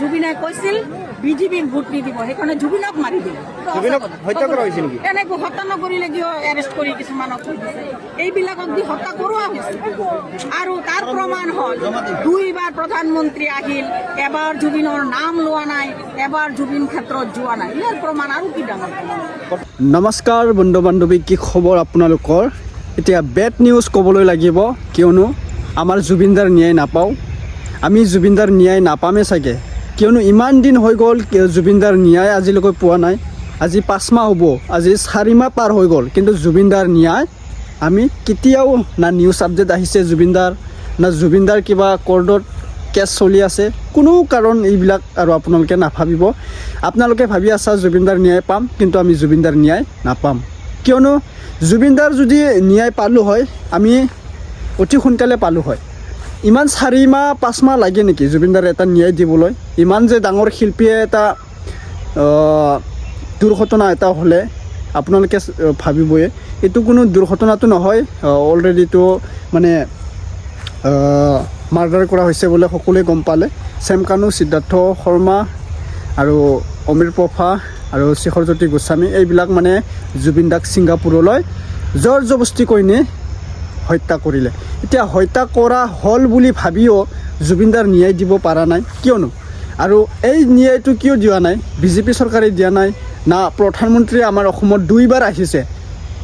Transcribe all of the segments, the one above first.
জুবিনে কৈছিল বিজেপিক ভোট নিদিব, সেইকাৰণে জুবিনক মাৰি দিলে। হত্যা কৰা হৈছিল নেকি? এনেকৈ হত্যা নকৰিলে কিয় এৰেষ্ট কৰি কিছুমানক থৈ দিছে? এইবিলাকক দি হত্যা কৰোৱা হৈছে। আৰু তাৰ প্ৰমাণ হ'ল দুইবাৰ প্ৰধানমন্ত্ৰী আহিল, এবাৰ জুবিনৰ নাম লোৱা নাই, এবাৰ জুবিন ক্ষেত্ৰত যোৱা নাই। ইয়াৰ প্ৰমাণ আৰু কি ডাঙৰ? নমস্কাৰ বন্ধু বান্ধৱী, কি খবৰ আপোনালোকৰ? এতিয়া বেড নিউজ ক'বলৈ লাগিব, কিয়নো আমাৰ জুবিনদাৰ ন্যায় নাপাওঁ। আমি জুবিনদাৰ ন্যায় নাপামেই চাগে, কিয়নো ইমান দিন হৈ গ'ল জুবিনদাৰ ন্যায় আজিলৈকে পোৱা নাই। আজি 5 মাহ হ'ব, আজি 4 মাহ পাৰ হৈ গ'ল, কিন্তু জুবিনদাৰ ন্যায় আমি কেতিয়াও না নিউজ আপডেট আহিছে জুবিনদাৰ, না জুবিনদাৰ কিবা কৰ্টত কেছ চলি আছে, কোনো কাৰণ এইবিলাক আৰু আপোনালোকে নাভাবিব। আপোনালোকে ভাবি আছা জুবিনদাৰ ন্যায় পাম, কিন্তু আমি জুবিনদাৰ ন্যায় নাপাম। কিয়নো জুবিনদাৰ যদি ন্যায় পালোঁ হয়, আমি অতি সোনকালে পালোঁ হয়। ইমান 4 মাহ 5 মাহ লাগে নেকি জুবিনদাৰ এটা ন্যায় দিবলৈ? ইমান যে ডাঙৰ শিল্পীয়ে এটা দুৰ্ঘটনা এটা হ'লে আপোনালোকে ভাবিবই এইটো কোনো দুৰ্ঘটনাটো নহয়, অলৰেডিটো মানে মাৰ্ডাৰ কৰা হৈছে বোলে সকলোৱে গম পালে। চেম কানু, সিদ্ধাৰ্থ শৰ্মা আৰু অমীৰ প্ৰভা আৰু শিখৰজ্যোতি গোস্বামী, এইবিলাক মানে জুবিনদাক ছিংগাপুৰলৈ জোৰ জবস্তি কৰি নি হত্যা কৰিলে। এতিয়া হত্যা কৰা হ'ল বুলি ভাবিও জুবিনদাৰ ন্যায় দিব পৰা নাই। কিয়নো আৰু এই ন্যায়টো কিয় দিয়া নাই? বিজেপি চৰকাৰে দিয়া নাই, না প্ৰধানমন্ত্ৰীয়ে আমাৰ অসমত 2বাৰ আহিছে,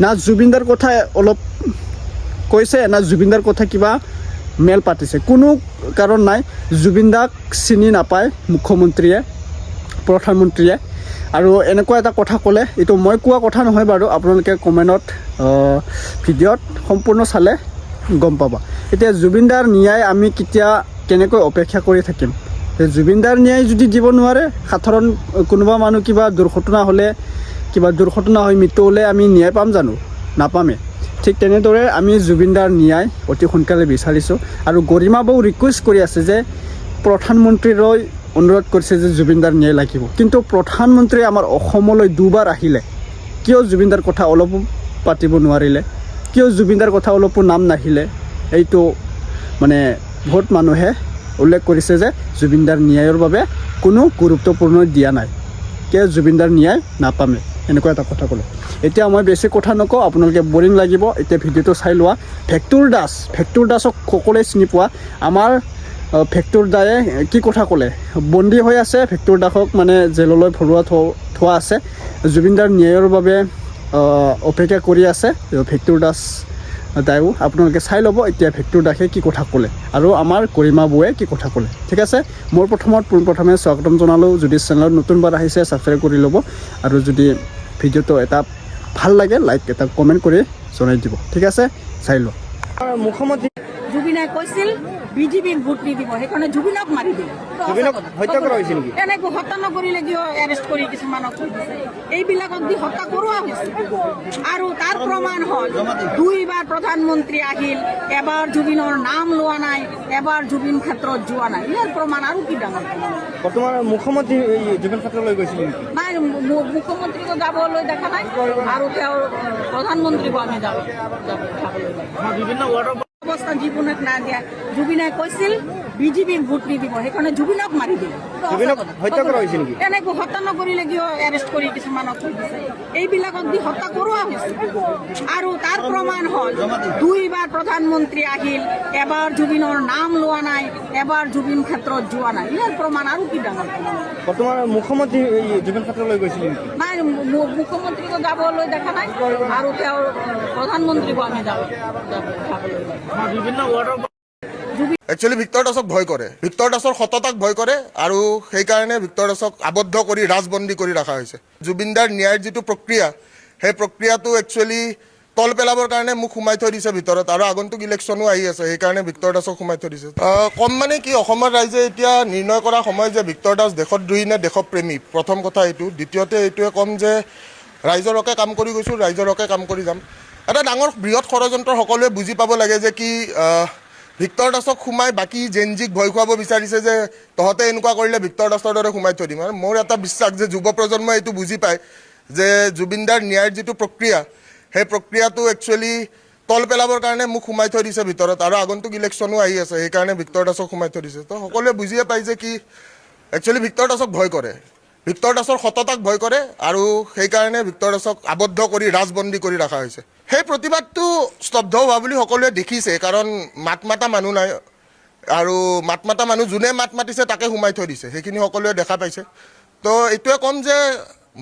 না জুবিনদাৰ কথা অলপ কৈছে, না জুবিনদাৰ কথা কিবা মেল পাতিছে, কোনো কাৰণ নাই। জুবিনদাক চিনি নাপায় মুখ্যমন্ত্ৰীয়ে, প্ৰধানমন্ত্ৰীয়ে। আৰু এনেকুৱা এটা কথা ক'লে, এইটো মই কোৱা কথা নহয় বাৰু, আপোনালোকে কমেণ্টত ভিডিঅ'ত সম্পূৰ্ণ চালে গম পাবা। এতিয়া জুবিনদাৰ ন্যায় আমি কেনেকৈ অপেক্ষা কৰি থাকিম? জুবিনদাৰ ন্যায় যদি দিব নোৱাৰে, সাধাৰণ কোনোবা মানুহ কিবা দুৰ্ঘটনা হ'লে, কিবা দুৰ্ঘটনা হৈ মৃত্যু হ'লে আমি ন্যায় পাম জানো? নাপামেই। ঠিক তেনেদৰে আমি জুবিনদাৰ ন্যায় অতি সোনকালে বিচাৰিছোঁ। আৰু গৰিমা বৌ ৰিকুৱেষ্ট কৰি আছে যে প্ৰধানমন্ত্ৰীলৈ অনুৰোধ কৰিছে যে জুবিনদাৰ ন্যায় লাগিব। কিন্তু প্ৰধানমন্ত্ৰীয়ে আমাৰ অসমলৈ 2বাৰ আহিলে, কিয় জুবিনদাৰ কথা অলপো পাতিব নোৱাৰিলে? কিয় জুবিনদাৰ কথা অলপো নাম নাহিলে? এইটো মানে বহুত মানুহে উল্লেখ কৰিছে যে জুবিনদাৰ ন্যায়ৰ বাবে কোনো গুৰুত্বপূৰ্ণ দিয়া নাই, কিয় জুবিনদাৰ ন্যায় নাপামে, এনেকুৱা এটা কথা ক'লে। এতিয়া মই বেছি কথা নকওঁ, আপোনালোকে বৰিং লাগিব, এতিয়া ভিডিঅ'টো চাই লোৱা। ভেক্টৰ দাসক সকলোৱে চিনি পোৱা। আমাৰ ভেক্টৰ দায়ে কি কথা ক'লে? বন্দী হৈ আছে, ভেক্টৰ দাসক মানে জেললৈ ভৰোৱা থোৱা আছে। জুবিনদাৰ ন্যায়ৰ বাবে অপেক্ষা কৰি আছে ভেক্টৰ দাস দায়ো। আপোনালোকে চাই ল'ব এতিয়া ভেক্টৰ দাসে কি কথা ক'লে আৰু আমাৰ গৰিমা বৌয়ে কি কথা ক'লে। ঠিক আছে, মোৰ পোনপ্ৰথমে স্বাগতম জনালোঁ। যদি চেনেলত নতুনবাৰ আহিছে ছাবস্ক্ৰাইব কৰি ল'ব, আৰু যদি ভিডিঅ'টো এটা ভাল লাগে লাইক এটা কমেণ্ট কৰি জনাই দিব। ঠিক আছে, চাই লোৱা। মুখ্যমন্ত্ৰী জুবিনে কৈছিল বিজেপিক ভোট নিদিব, সেইকাৰণে জুবিনক মাৰি দিলে। হত্যা কৰা হৈছিল নেকি? এনেকৈ হত্যা নকৰিলে কিয় এৰেষ্ট কৰি কিছুমানক থৈ দিছে? এইবিলাকক দি হত্যা কৰোৱা হৈছে। আৰু তাৰ প্ৰমাণ হ'ল দুইবাৰ প্ৰধানমন্ত্ৰী আহিল, এবাৰ জুবিনৰ নাম লোৱা নাই, এবাৰ জুবিন ক্ষেত্ৰত যোৱা নাই। ইয়াৰ প্ৰমাণ আৰু কি ডাঙৰ? বৰ্তমান মুখ্যমন্ত্ৰী জুবিন ক্ষেত্ৰলৈ গৈছিল নেকি? নাই, মুখ্যমন্ত্ৰীকো যাবলৈ দেখা নাই, আৰু তেওঁৰ প্ৰধানমন্ত্ৰীকো আমি যাবলৈ বিভিন্ন ৱাৰ্ডৰ অৱস্থা জীৱনত নাই দিয়া। জুবিনে কৈছিল বিজেপিক ভোট নিদিব, সেইকাৰণে জুবিনক মাৰি দিলে। হত্যা কৰা হৈছিল নেকি? এনেকৈ হত্যা নকৰিলে কিয় এৰেষ্ট কৰি কিছুমানক থৈ দিছে? এইবিলাকক দি হত্যা কৰোৱা হৈছে। আৰু তাৰ প্ৰমাণ হ'ল দুইবাৰ প্ৰধানমন্ত্ৰী আহিল, এবাৰ জুবিনৰ নাম লোৱা নাই, এবাৰ জুবিন ক্ষেত্ৰত যোৱা নাই। ইয়াৰ প্ৰমাণ আৰু কি ডাঙৰ? বৰ্তমান মুখ্যমন্ত্ৰী জুবিন ক্ষেত্ৰলৈ গৈছিল নেকি? নাই, মুখ্যমন্ত্ৰীকো যাবলৈ দেখা নাই, আৰু তেওঁৰ প্ৰধানমন্ত্ৰীকো আমি যাবলৈ বিভিন্ন ৱাৰ্ডৰ একচুৱেলি ভিক্টৰ দাসক ভয় কৰে, ভিক্টৰ দাসৰ সততাক ভয় কৰে, আৰু সেইকাৰণে ভিক্টৰ দাসক আবদ্ধ কৰি ৰাজবন্দী কৰি ৰখা হৈছে। জুবিনদাৰ ন্যায়ৰ যিটো প্ৰক্ৰিয়া, সেই প্ৰক্ৰিয়াটো একচুৱেলি তল পেলাবৰ কাৰণে মোক সোমাই থৈ দিছে ভিতৰত, আৰু আগন্তুক ইলেকশ্যনো আহি আছে, সেইকাৰণে ভিক্টৰ দাসক সোমাই থৈ দিছে। কম মানে কি, অসমৰ ৰাইজে এতিয়া নিৰ্ণয় কৰা সময় যে ভিক্টৰ দাস দেশদ্ৰোহী নে দেশপ্ৰেমী, প্ৰথম কথা এইটো। দ্বিতীয়তে এইটোৱে ক'ম যে ৰাইজৰ হকে কাম কৰি গৈছোঁ, ৰাইজৰ হকে কাম কৰি যাম। এটা ডাঙৰ বৃহৎ ষড়যন্ত্ৰ সকলোৱে বুজি পাব লাগে যে কি ভিক্টৰ দাসক সোমাই বাকী জেনজিক ভয় খুৱাব বিচাৰিছে যে তহঁতে এনেকুৱা কৰিলে ভিক্টৰ দাসৰ দৰে সোমাই থৈ দিম। আৰু মোৰ এটা বিশ্বাস যে যুৱ প্ৰজন্মই এইটো বুজি পায় যে জুবিনদাৰ ন্যায়ৰ যিটো প্ৰক্ৰিয়া, সেই প্ৰক্ৰিয়াটো একচুৱেলি তল পেলাবৰ কাৰণে মোক সোমাই থৈ দিছে ভিতৰত, আৰু আগন্তুক ইলেকশ্যনো আহি আছে, সেইকাৰণে ভিক্টৰ দাসক সোমাই থৈ দিছে। তো সকলোৱে বুজিয়ে পায় যে কি একচুৱেলি ভিক্টৰ দাসক ভয় কৰে। ভিক্টৰ দাসৰ সততাক ভয় কৰে আৰু সেইকাৰণে ভিক্টৰ দাসক আবদ্ধ কৰি ৰাজবন্দী কৰি ৰখা হৈছে। সেই প্ৰতিবাদটো স্তব্ধ হোৱা বুলি সকলোৱে দেখিছে, কাৰণ মাত মাতা মানুহ নাই আৰু মাত মাতা মানুহ যোনে মাত মাতিছে তাকে সোমাই থৈ দিছে, সেইখিনি সকলোৱে দেখা পাইছে। তো এইটোৱে ক'ম যে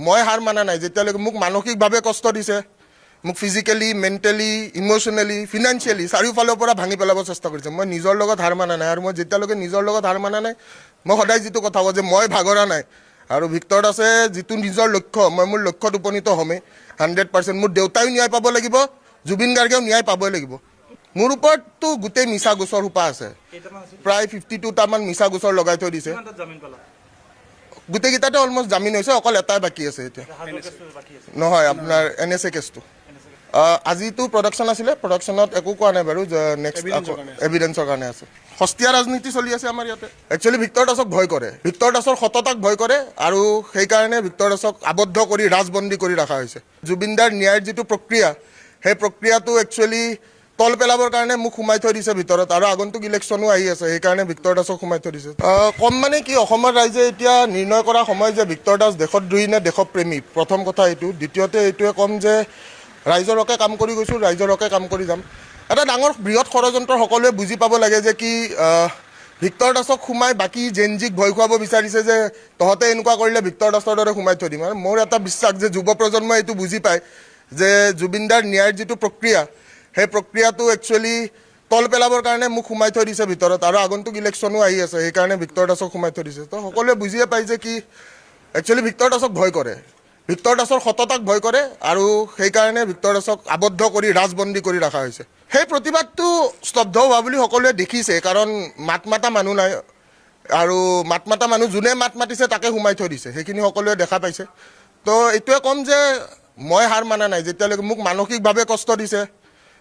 মই হাৰ মানা নাই। যেতিয়ালৈকে মোক মানসিকভাৱে কষ্ট দিছে, মোক ফিজিকেলি, মেণ্টেলি, ইম'চনেলি, ফিনান্সিয়েলি চাৰিওফালৰ পৰা ভাঙি পেলাব চেষ্টা কৰিছে। মই নিজৰ লগত হাৰ মানা নাই আৰু মই যেতিয়ালৈকে নিজৰ লগত হাৰ মানা নাই, মই সদায় যিটো কথা কওঁ যে মই ভাগৰা নাই আৰু ভিক্টৰ দাসে যিটো নিজৰ লক্ষ্য, মই মোৰ লক্ষ্যত উপনীত হ'মেই 100%। মোৰ দেউতাইও ন্যায় পাব লাগিব, জুবিন গাৰ্গেও ন্যায় পাবই লাগিব। মোৰ ওপৰততো গোটেই মিছা গোচৰ সোপা আছে, প্ৰায় 52টামান মিছা গোচৰ লগাই থৈ দিছে। গোটেইকেইটাতে অলমষ্ট জামিন হৈছে, অকল এটাই বাকী আছে এতিয়া। নহয়, আপোনাৰ NSA কেছটো। আজিতো প্ৰডাকশ্যন আছিলে, প্ৰডাকশ্যনত একো কোৱা নাই বাৰু, নেক্সট এভিডেন্সৰ কাৰণে আছে। সস্তীয়া ৰাজনীতি চলি আছে আমাৰ ইয়াতে। একচুৱেলি ভিক্টৰ দাসক ভয় কৰে, ভিক্টৰ দাসৰ সততাক ভয় কৰে আৰু সেইকাৰণে ভিক্টৰ দাসক আবদ্ধ কৰি ৰাজবন্দী কৰি ৰখা হৈছে। জুবিনদাৰ ন্যায়ৰ যিটো প্ৰক্ৰিয়া, সেই প্ৰক্ৰিয়াটো একচুৱেলি তল পেলাবৰ কাৰণে মোক সোমাই থৈ দিছে ভিতৰত, আৰু আগন্তুক ইলেকশ্যনো আহি আছে, সেইকাৰণে ভিক্টৰ দাসক সোমাই থৈ দিছে। কম মানে কি, অসমৰ ৰাইজে এতিয়া নিৰ্ণয় কৰা সময় যে ভিক্টৰ দাস দেশদ্ৰোহী নে দেশপ্ৰেমী, প্ৰথম কথা এইটো। দ্বিতীয়তে এইটোৱে ক'ম যে ৰাইজৰ হকে কাম কৰি গৈছোঁ, ৰাইজৰ হকে কাম কৰি যাম। এটা ডাঙৰ বৃহৎ ষড়যন্ত্ৰ সকলোৱে বুজি পাব লাগে যে কি ভিক্টৰ দাসক সোমাই বাকী জেনজিক ভয় খুৱাব বিচাৰিছে যে তহঁতে এনেকুৱা কৰিলে ভিক্টৰ দাসৰ দৰে সোমাই থৈ দিম। আৰু মোৰ এটা বিশ্বাস যে যুৱ প্ৰজন্মই এইটো বুজি পায় যে জুবিনদাৰ ন্যায়ৰ যিটো প্ৰক্ৰিয়া, সেই প্ৰক্ৰিয়াটো একচুৱেলি তল পেলাবৰ কাৰণে মোক সোমাই থৈ দিছে ভিতৰত, আৰু আগন্তুক ইলেকশ্যনো আহি আছে, সেইকাৰণে ভিক্টৰ দাসক সোমাই থৈ দিছে। তো সকলোৱে বুজিয়ে পায় যে কি একচুৱেলি ভিক্টৰ দাসক ভয় কৰে, ভিক্টৰ দাসৰ সততাক ভয় কৰে আৰু সেইকাৰণে ভিক্টৰ দাসক আবদ্ধ কৰি ৰাজবন্দী কৰি ৰখা হৈছে। সেই প্ৰতিবাদটো স্তব্ধ হোৱা বুলি সকলোৱে দেখিছে, কাৰণ মাত মাতা মানুহ নাই আৰু মাত মাতা মানুহ যোনে মাত মাতিছে তাকে সোমাই থৈ দিছে, সেইখিনি সকলোৱে দেখা পাইছে। তো এইটোৱে ক'ম যে মই হাৰ মানা নাই। যেতিয়ালৈকে মোক মানসিকভাৱে কষ্ট দিছে,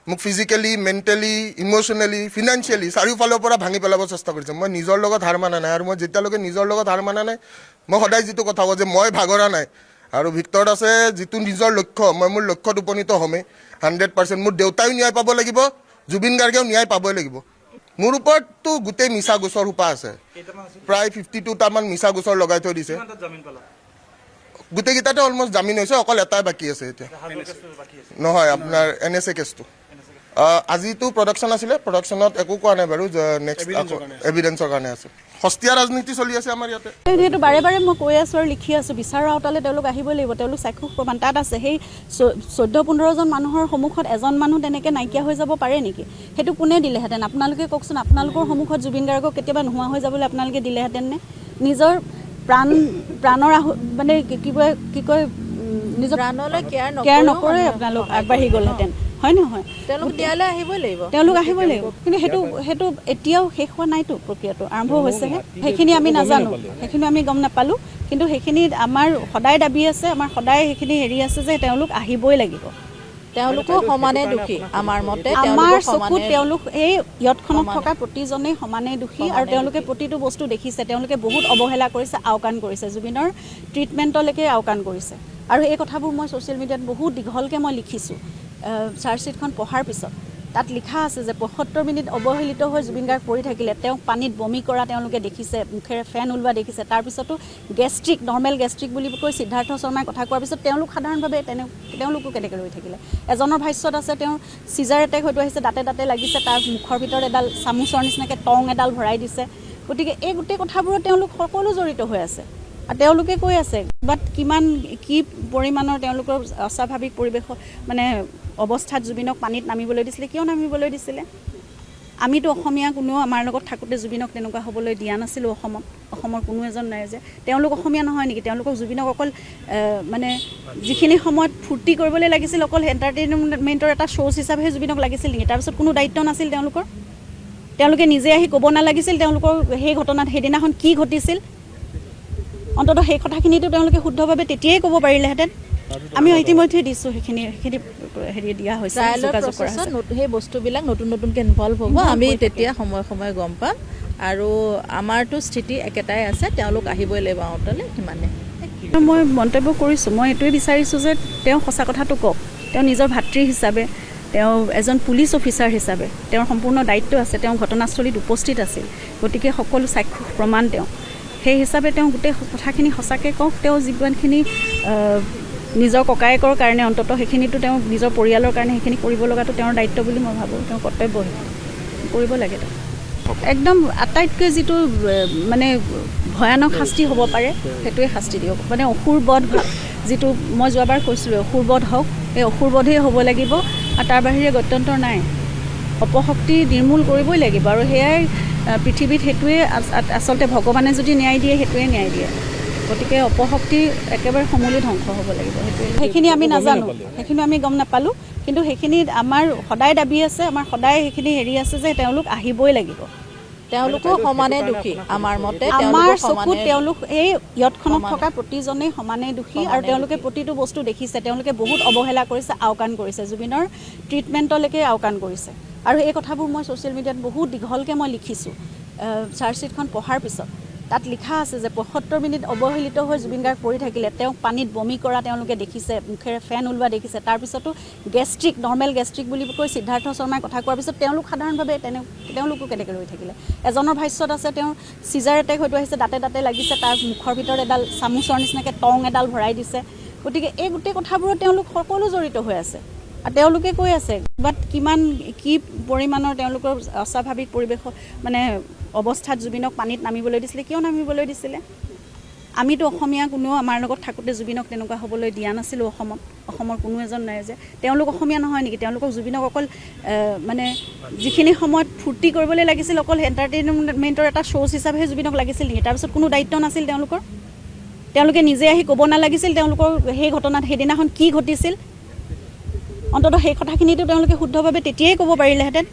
মোক ফিজিকেলি, মেণ্টেলি, ইম'চনেলি, ফিনান্সিয়েলি চাৰিওফালৰ পৰা ভাঙি পেলাব চেষ্টা কৰিছে। মই নিজৰ লগত হাৰ মানা নাই আৰু মই যেতিয়ালৈকে নিজৰ লগত হাৰ মানা নাই, মই সদায় যিটো কথা কওঁ যে মই ভাগৰা নাই আৰু ভিক্টৰ দাসে যিটো নিজৰ লক্ষ্য, মই মোৰ লক্ষ্যত উপনীত হ'মেই 100%। মোৰ দেউতাইও ন্যায় পাব লাগিব, জুবিন গাৰ্গেও ন্যায় পাবই লাগিব। মোৰ ওপৰততো গোটেই মিছা গোচৰ সোপা আছে, প্ৰায় 52টামান মিছা গোচৰ লগাই থৈ দিছে। গোটেইকেইটাতে অলমষ্ট জামিন হৈছে, অকল এটাই বাকী আছে এতিয়া। নহয়, আপোনাৰ NSA কেছটো। আজিতো প্ৰডাকশ্যন আছিলে, প্ৰডাকশ্যনত একো কোৱা নাই বাৰু, নেক্সট এভিডেন্সৰ কাৰণে আছে। সস্তীয়া ৰাজনীতি চলি আছে আমাৰ ইয়াতে। সেইটো বাৰে বাৰে মই কৈ আছোঁ আৰু লিখি আছোঁ, বিচাৰৰ আওতালে তেওঁলোক আহিবই লাগিব, তেওঁলোক চাক্ষুষ প্ৰমাণ তাত আছে। সেই 14-15জন মানুহৰ সন্মুখত এজন মানুহ তেনেকৈ নাইকিয়া হৈ যাব পাৰে নেকি? সেইটো কোনে দিলেহেঁতেন? আপোনালোকে কওকচোন। আপোনালোকৰ সন্মুখত জুবিন গাৰ্গক কেতিয়াবা নোহোৱা হৈ যাবলৈ আপোনালোকে দিলেহেঁতেন নে? নিজৰ প্ৰাণৰ মানে কি কয় নিজৰ প্ৰাণলৈ কেয়াৰ নকৰে আপোনালোক আগবাঢ়ি গ'লহেঁতেন, হয় নহয়? তেওঁলোক ন্যায়ালয় আহিবই লাগিব, তেওঁলোক আহিবই লাগিব। কিন্তু সেইটো এতিয়াও শেষ হোৱা নাইতো, প্ৰক্ৰিয়াটো আৰম্ভ হৈছেহে। সেইখিনি আমি নাজানো, সেইখিনি আমি গম নাপালোঁ। কিন্তু সেইখিনি আমাৰ সদায় দাবী আছে, আমাৰ সদায় সেইখিনি হেৰি আছে যে তেওঁলোক আহিবই লাগিব। তেওঁলোকো সমানে দোষী আমাৰ মতে। আমাৰ চকুত তেওঁলোক এই ইয়তখনত থকা প্ৰতিজনেই সমানেই দোষী, আৰু তেওঁলোকে প্ৰতিটো বস্তু দেখিছে। তেওঁলোকে বহুত অৱহেলা কৰিছে, আওকাণ কৰিছে, জুবিনৰ ট্ৰিটমেণ্টলৈকে আওকাণ কৰিছে। আৰু এই কথাবোৰ মই ছ'চিয়েল মিডিয়াত বহুত দীঘলকৈ মই লিখিছোঁ। চাৰ্জশ্বিটখন পঢ়াৰ পিছত তাত লিখা আছে যে 75 মিনিট অৱহেলিত হৈ জুবিন গাৰ্গ পৰি থাকিলে, তেওঁক পানীত বমি কৰা তেওঁলোকে দেখিছে, মুখেৰে ফেন ওলোৱা দেখিছে। তাৰপিছতো নৰ্মেল গেষ্ট্ৰিক বুলি কৈ সিদ্ধাৰ্থ শৰ্মাই কথা কোৱাৰ পিছত তেওঁলোক সাধাৰণভাৱে তেওঁলোকো কেনেকৈ ৰৈ থাকিলে? এজনৰ ভাষ্যত আছে তেওঁৰ চিজাৰ এটেক হয়তো আহিছে, দাঁতে লাগিছে, তাৰ মুখৰ ভিতৰত এডাল চামুচৰ নিচিনাকৈ টং এডাল ভৰাই দিছে। গতিকে এই গোটেই কথাবোৰত তেওঁলোক সকলো জড়িত হৈ আছে। আৰু তেওঁলোকে কৈ আছে বাট কি পৰিমাণৰ তেওঁলোকৰ অস্বাভাৱিক পৰিৱেশ মানে অৱস্থাত জুবিনক পানীত নামিবলৈ দিছিলে, কিয় নামিবলৈ দিছিলে? আমিতো অসমীয়া কোনেও আমাৰ লগত থাকোঁতে জুবিনক তেনেকুৱা হ'বলৈ দিয়া নাছিলোঁ। অসমৰ কোনো এজন নাই যে তেওঁলোক অসমীয়া নহয় নেকি? তেওঁলোকক জুবিনক অকল মানে যিখিনি সময়ত ফূৰ্তি কৰিবলৈ লাগিছিল, অকল এণ্টাৰটেইনমেণ্টৰ এটা শ্ব'জ হিচাপেহে জুবিনক লাগিছিল নেকি? তাৰপিছত কোনো দায়িত্ব নাছিল তেওঁলোকৰ? তেওঁলোকে নিজে আহি ক'ব নালাগিছিল তেওঁলোকৰ সেই ঘটনাত সেইদিনাখন কি ঘটিছিল? অন্ততঃ সেই কথাখিনিতো তেওঁলোকে শুদ্ধভাৱে তেতিয়াই ক'ব পাৰিলেহেঁতেন। আমি ইতিমধ্যে দিছোঁ, সেইখিনি হেৰি দিয়া হৈছে, যোগাযোগ কৰা হৈছে। সেই বস্তুবিলাক নতুনকৈ ইনভলভ হ'ব, আমি তেতিয়া সময়ে গম পাম। আৰু আমাৰতো স্থিতি একেটাই আছে, তেওঁলোক আহিবই লাগিব আওতালে, সিমানে। মই মন্তব্য কৰিছোঁ, মই এইটোৱে বিচাৰিছোঁ যে তেওঁ সঁচা কথাটো কওক। তেওঁ নিজৰ ভাতৃ হিচাপে, তেওঁ এজন পুলিচ অফিচাৰ হিচাপে তেওঁৰ সম্পূৰ্ণ দায়িত্ব আছে। তেওঁ ঘটনাস্থলীত উপস্থিত আছিল, গতিকে সকলো চাক্ষুষ প্ৰমাণ তেওঁ সেই হিচাপে তেওঁ গোটেই কথাখিনি সঁচাকৈ কওক তেওঁ যিমানখিনি নিজৰ ককায়েকৰ কাৰণে অন্ততঃ সেইখিনিতো তেওঁ নিজৰ পৰিয়ালৰ কাৰণে সেইখিনি কৰিব লগাটো তেওঁৰ দায়িত্ব বুলি মই ভাবোঁ তেওঁৰ কৰ্তব্য কৰিব লাগে তেওঁ একদম আটাইতকৈ যিটো মানে ভয়ানক শাস্তি হ'ব পাৰে সেইটোৱে শাস্তি দিয়ক মানে অসুৰবধ যিটো মই যোৱাবাৰ কৈছিলোঁ অসুৰবধ হওক এই অসুৰবধেই হ'ব লাগিব আৰু তাৰ বাহিৰে গত্যন্তৰ নাই অপশক্তি নিৰ্মূল কৰিবই লাগিব আৰু সেয়াই পৃথিৱীত সেইটোৱে আচলতে ভগৱানে যদি ন্যায় দিয়ে সেইটোৱে ন্যায় দিয়ে গতিকে অপশক্তি একেবাৰে সমূলি ধ্বংস হ'ব লাগিব সেইখিনি আমি নাজানো সেইখিনি আমি গম নাপালোঁ কিন্তু সেইখিনিত আমাৰ সদায় দাবী আছে আমাৰ সদায় সেইখিনি হেৰি আছে যে তেওঁলোক আহিবই লাগিব তেওঁলোকো সমানে দোষী আমাৰ মতে আমাৰ চকুত তেওঁলোক এই ইয়তখনত থকা প্ৰতিজনেই সমানেই দোষী আৰু তেওঁলোকে প্ৰতিটো বস্তু দেখিছে তেওঁলোকে বহুত অৱহেলা কৰিছে আওকাণ কৰিছে জুবিনৰ ট্ৰিটমেণ্টলৈকে আওকাণ কৰিছে আৰু এই কথাবোৰ মই ছ'চিয়েল মিডিয়াত বহুত দীঘলকৈ মই লিখিছোঁ চাৰ্জশ্বিটখন পঢ়াৰ পিছত তাত লিখা আছে যে ৭৫ মিনিট অৱহেলিত হৈ জুবিন গাৰ্গ পৰি থাকিলে তেওঁক পানীত বমি কৰা তেওঁলোকে দেখিছে মুখেৰে ফেন ওলোৱা দেখিছে তাৰপিছতো গেষ্ট্ৰিক নৰ্মেল গেষ্ট্ৰিক বুলি কৈ সিদ্ধাৰ্থ শৰ্মাই কথা কোৱাৰ পিছত তেওঁলোক সাধাৰণভাৱে তেওঁলোকো কেনেকৈ ৰৈ থাকিলে এজনৰ ভাষ্যত আছে তেওঁৰ চিজাৰ এটেক হয়তো আহিছে দাঁতে দাঁতে লাগিছে তাৰ মুখৰ ভিতৰত এডাল চামুচৰ নিচিনাকৈ টং এডাল ভৰাই দিছে গতিকে এই গোটেই কথাবোৰত তেওঁলোক সকলো জড়িত হৈ আছে আৰু তেওঁলোকে কৈ আছে বাট কি পৰিমাণৰ তেওঁলোকৰ অস্বাভাৱিক পৰিৱেশ মানে অৱস্থাত জুবিনক পানীত নামিবলৈ দিছিলে কিয় নামিবলৈ দিছিলে আমিতো অসমীয়া কোনেও আমাৰ লগত থাকোঁতে জুবিনক তেনেকুৱা হ'বলৈ দিয়া নাছিলোঁ অসমৰ কোনো এজন নাই যে তেওঁলোক অসমীয়া নহয় নেকি তেওঁলোকক জুবিনক অকল মানে যিখিনি সময়ত ফূৰ্তি কৰিবলৈ লাগিছিল অকল এণ্টাৰটেইনমেণ্টৰ এটা শ্ব' হিচাপেহে জুবিনক লাগিছিল নেকি তাৰপিছত কোনো দায়িত্ব নাছিল তেওঁলোকে নিজে আহি ক'ব নালাগিছিল তেওঁলোকৰ সেই ঘটনাত সেইদিনাখন কি ঘটিছিল অন্ততঃ সেই কথাখিনিতো তেওঁলোকে শুদ্ধভাৱে তেতিয়াই ক'ব পাৰিলেহেঁতেন